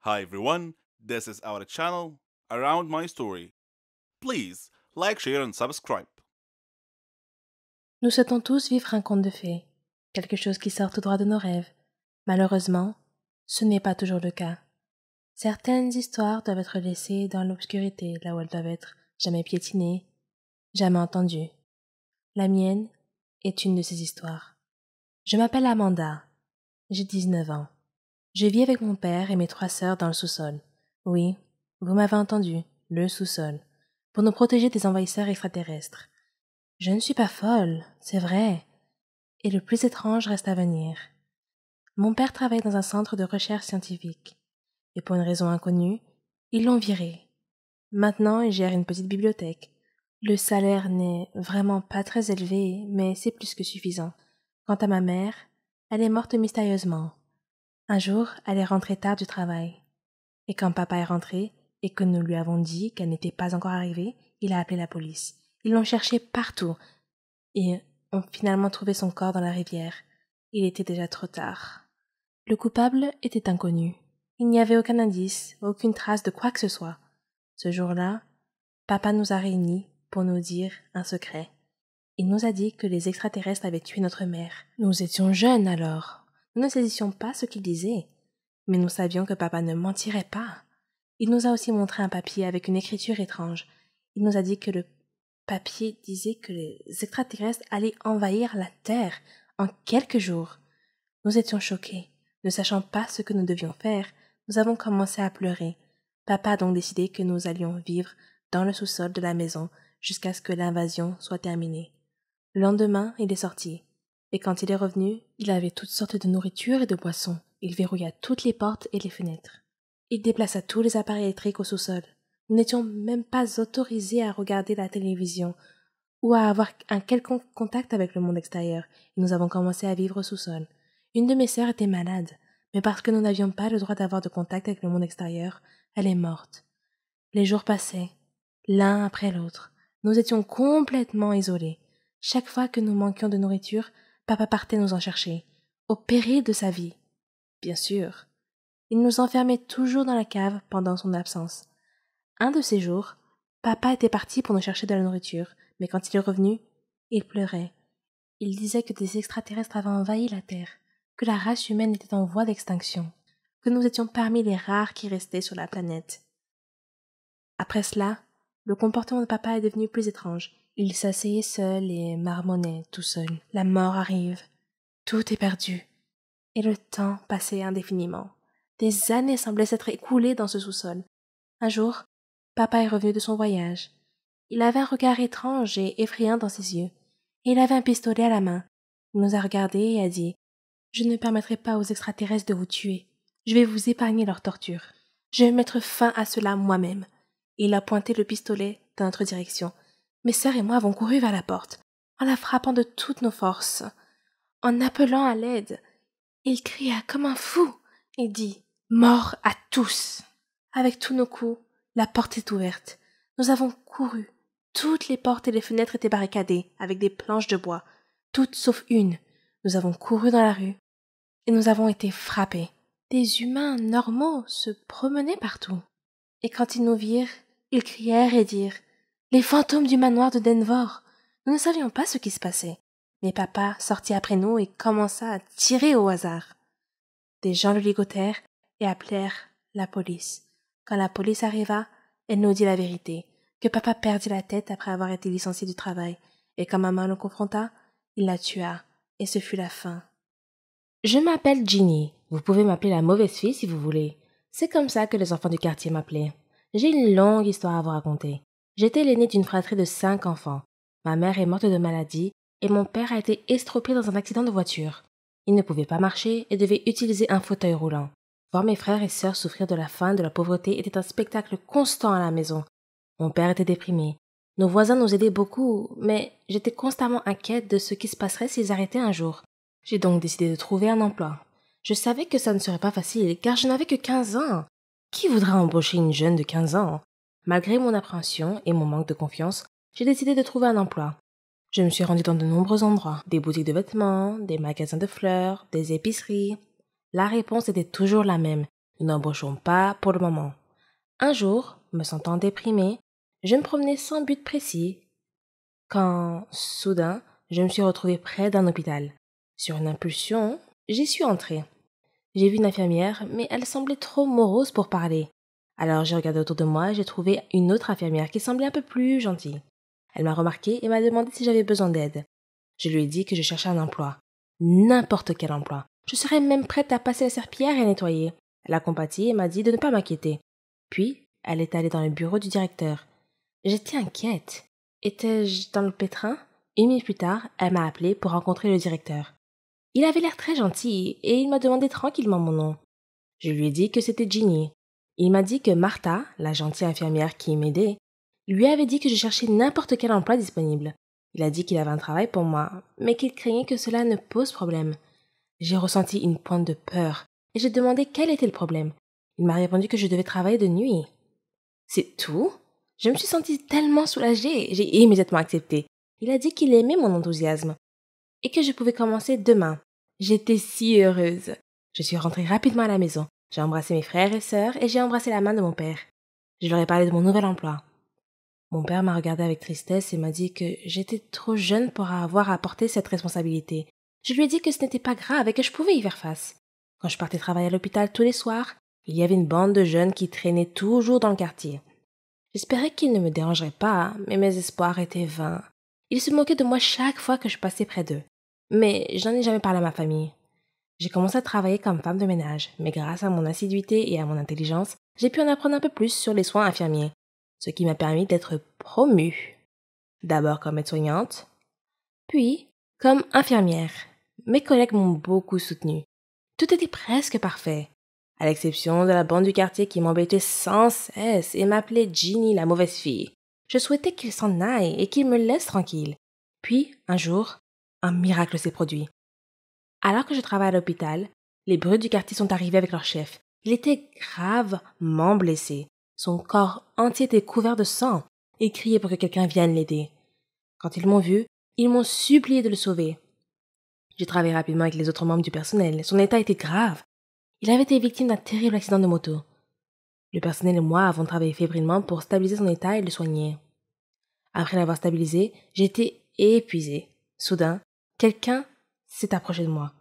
Hi everyone, this is our channel Around My Story. Please like, share and subscribe. Nous souhaitons tous vivre un conte de fées, quelque chose qui sort tout droit de nos rêves. Malheureusement, ce n'est pas toujours le cas. Certaines histoires doivent être laissées dans l'obscurité, là où elles doivent être jamais piétinées, jamais entendues. La mienne est une de ces histoires. Je m'appelle Amanda. J'ai 19 ans. Je vis avec mon père et mes 3 sœurs dans le sous-sol. Oui, vous m'avez entendu, le sous-sol, pour nous protéger des envahisseurs extraterrestres. Je ne suis pas folle, c'est vrai. Et le plus étrange reste à venir. Mon père travaille dans un centre de recherche scientifique. Et pour une raison inconnue, ils l'ont viré. Maintenant, il gère une petite bibliothèque. Le salaire n'est vraiment pas très élevé, mais c'est plus que suffisant. Quant à ma mère, elle est morte mystérieusement. Un jour, elle est rentrée tard du travail. Et quand papa est rentré, et que nous lui avons dit qu'elle n'était pas encore arrivée, il a appelé la police. Ils l'ont cherchée partout, et ont finalement trouvé son corps dans la rivière. Il était déjà trop tard. Le coupable était inconnu. Il n'y avait aucun indice, aucune trace de quoi que ce soit. Ce jour-là, papa nous a réunis pour nous dire un secret. Il nous a dit que les extraterrestres avaient tué notre mère. Nous étions jeunes alors. Nous ne saisissions pas ce qu'il disait. Mais nous savions que papa ne mentirait pas. Il nous a aussi montré un papier avec une écriture étrange. Il nous a dit que le papier disait que les extraterrestres allaient envahir la Terre en quelques jours. Nous étions choqués. Ne sachant pas ce que nous devions faire, nous avons commencé à pleurer. Papa a donc décidé que nous allions vivre dans le sous-sol de la maison jusqu'à ce que l'invasion soit terminée. Le lendemain, il est sorti. Et quand il est revenu, il avait toutes sortes de nourriture et de boissons. Il verrouilla toutes les portes et les fenêtres. Il déplaça tous les appareils électriques au sous-sol. Nous n'étions même pas autorisés à regarder la télévision ou à avoir un quelconque contact avec le monde extérieur, et nous avons commencé à vivre au sous-sol. Une de mes sœurs était malade, mais parce que nous n'avions pas le droit d'avoir de contact avec le monde extérieur, elle est morte. Les jours passaient, l'un après l'autre. Nous étions complètement isolés. Chaque fois que nous manquions de nourriture, papa partait nous en chercher, au péril de sa vie. Bien sûr. Il nous enfermait toujours dans la cave pendant son absence. Un de ces jours, papa était parti pour nous chercher de la nourriture, mais quand il est revenu, il pleurait. Il disait que des extraterrestres avaient envahi la Terre, que la race humaine était en voie d'extinction, que nous étions parmi les rares qui restaient sur la planète. Après cela, le comportement de papa est devenu plus étrange. Il s'asseyait seul et marmonnait tout seul. La mort arrive. Tout est perdu. Et le temps passait indéfiniment. Des années semblaient s'être écoulées dans ce sous-sol. Un jour, papa est revenu de son voyage. Il avait un regard étrange et effrayant dans ses yeux, et il avait un pistolet à la main. Il nous a regardés et a dit « Je ne permettrai pas aux extraterrestres de vous tuer. Je vais vous épargner leur torture. Je vais mettre fin à cela moi-même. » Et il a pointé le pistolet dans notre direction. Mes sœurs et moi avons couru vers la porte, en la frappant de toutes nos forces, en appelant à l'aide. Il cria comme un fou et dit « Mort à tous !» Avec tous nos coups, la porte est ouverte. Nous avons couru. Toutes les portes et les fenêtres étaient barricadées avec des planches de bois, toutes sauf une. Nous avons couru dans la rue et nous avons été frappés. Des humains normaux se promenaient partout. Et quand ils nous virent, ils crièrent et dirent « Les fantômes du manoir de Denver !» Nous ne savions pas ce qui se passait. Mais papa sortit après nous et commença à tirer au hasard. Des gens le ligotèrent et appelèrent la police. Quand la police arriva, elle nous dit la vérité, que papa perdit la tête après avoir été licencié du travail, et quand maman le confronta, il la tua, et ce fut la fin. Je m'appelle Ginny. Vous pouvez m'appeler la mauvaise fille si vous voulez. C'est comme ça que les enfants du quartier m'appelaient. J'ai une longue histoire à vous raconter. J'étais l'aînée d'une fratrie de 5 enfants. Ma mère est morte de maladie et mon père a été estropié dans un accident de voiture. Il ne pouvait pas marcher et devait utiliser un fauteuil roulant. Voir mes frères et sœurs souffrir de la faim et de la pauvreté était un spectacle constant à la maison. Mon père était déprimé. Nos voisins nous aidaient beaucoup, mais j'étais constamment inquiète de ce qui se passerait s'ils arrêtaient un jour. J'ai donc décidé de trouver un emploi. Je savais que ça ne serait pas facile, car je n'avais que 15 ans. Qui voudra embaucher une jeune de 15 ans? Malgré mon appréhension et mon manque de confiance, j'ai décidé de trouver un emploi. Je me suis rendue dans de nombreux endroits, des boutiques de vêtements, des magasins de fleurs, des épiceries. La réponse était toujours la même. Nous n'embauchons pas pour le moment. Un jour, me sentant déprimée, je me promenais sans but précis quand, soudain, je me suis retrouvée près d'un hôpital. Sur une impulsion, j'y suis entrée. J'ai vu une infirmière, mais elle semblait trop morose pour parler. Alors j'ai regardé autour de moi et j'ai trouvé une autre infirmière qui semblait un peu plus gentille. Elle m'a remarqué et m'a demandé si j'avais besoin d'aide. Je lui ai dit que je cherchais un emploi. N'importe quel emploi. Je serais même prête à passer la serpillière et à nettoyer. Elle a compati et m'a dit de ne pas m'inquiéter. Puis, elle est allée dans le bureau du directeur. J'étais inquiète. Étais-je dans le pétrin? 1 minute plus tard, elle m'a appelé pour rencontrer le directeur. Il avait l'air très gentil et il m'a demandé tranquillement mon nom. Je lui ai dit que c'était Ginny. Il m'a dit que Martha, la gentille infirmière qui m'aidait, lui avait dit que je cherchais n'importe quel emploi disponible. Il a dit qu'il avait un travail pour moi, mais qu'il craignait que cela ne pose problème. J'ai ressenti une pointe de peur et j'ai demandé quel était le problème. Il m'a répondu que je devais travailler de nuit. C'est tout? Je me suis sentie tellement soulagée, j'ai immédiatement accepté. Il a dit qu'il aimait mon enthousiasme et que je pouvais commencer demain. J'étais si heureuse. Je suis rentrée rapidement à la maison. J'ai embrassé mes frères et sœurs et j'ai embrassé la main de mon père. Je leur ai parlé de mon nouvel emploi. Mon père m'a regardé avec tristesse et m'a dit que j'étais trop jeune pour avoir à porter cette responsabilité. Je lui ai dit que ce n'était pas grave et que je pouvais y faire face. Quand je partais travailler à l'hôpital tous les soirs, il y avait une bande de jeunes qui traînaient toujours dans le quartier. J'espérais qu'ils ne me dérangeraient pas, mais mes espoirs étaient vains. Ils se moquaient de moi chaque fois que je passais près d'eux. Mais je n'en ai jamais parlé à ma famille. J'ai commencé à travailler comme femme de ménage, mais grâce à mon assiduité et à mon intelligence, j'ai pu en apprendre un peu plus sur les soins infirmiers, ce qui m'a permis d'être promue. D'abord comme aide-soignante, puis comme infirmière. Mes collègues m'ont beaucoup soutenue. Tout était presque parfait, à l'exception de la bande du quartier qui m'embêtait sans cesse et m'appelait Ginny la mauvaise fille. Je souhaitais qu'ils s'en aillent et qu'ils me laissent tranquille. Puis, un jour, un miracle s'est produit. Alors que je travaillais à l'hôpital, les brutes du quartier sont arrivés avec leur chef. Il était gravement blessé. Son corps entier était couvert de sang et criait pour que quelqu'un vienne l'aider. Quand ils m'ont vu, ils m'ont supplié de le sauver. J'ai travaillé rapidement avec les autres membres du personnel. Son état était grave. Il avait été victime d'un terrible accident de moto. Le personnel et moi avons travaillé fébrilement pour stabiliser son état et le soigner. Après l'avoir stabilisé, j'étais épuisée. Soudain, quelqu'un s'est approché de moi.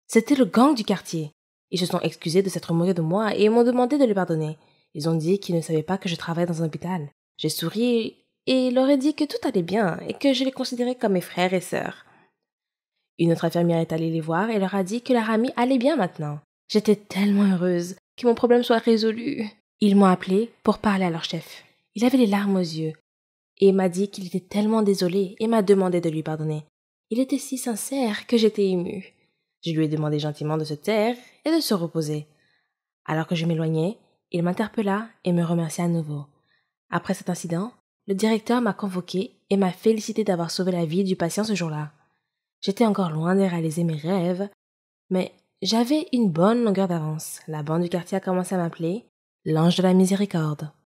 C'était le gang du quartier. Ils se sont excusés de s'être moqués de moi et m'ont demandé de les pardonner. Ils ont dit qu'ils ne savaient pas que je travaillais dans un hôpital. J'ai souri et leur ai dit que tout allait bien et que je les considérais comme mes frères et sœurs. Une autre infirmière est allée les voir et leur a dit que leur amie allait bien maintenant. J'étais tellement heureuse que mon problème soit résolu. Ils m'ont appelée pour parler à leur chef. Il avait les larmes aux yeux et m'a dit qu'il était tellement désolé et m'a demandé de lui pardonner. Il était si sincère que j'étais émue. Je lui ai demandé gentiment de se taire et de se reposer. Alors que je m'éloignais, il m'interpella et me remercia à nouveau. Après cet incident, le directeur m'a convoqué et m'a félicité d'avoir sauvé la vie du patient ce jour-là. J'étais encore loin de réaliser mes rêves, mais j'avais une bonne longueur d'avance. La bande du quartier a commencé à m'appeler l'ange de la miséricorde.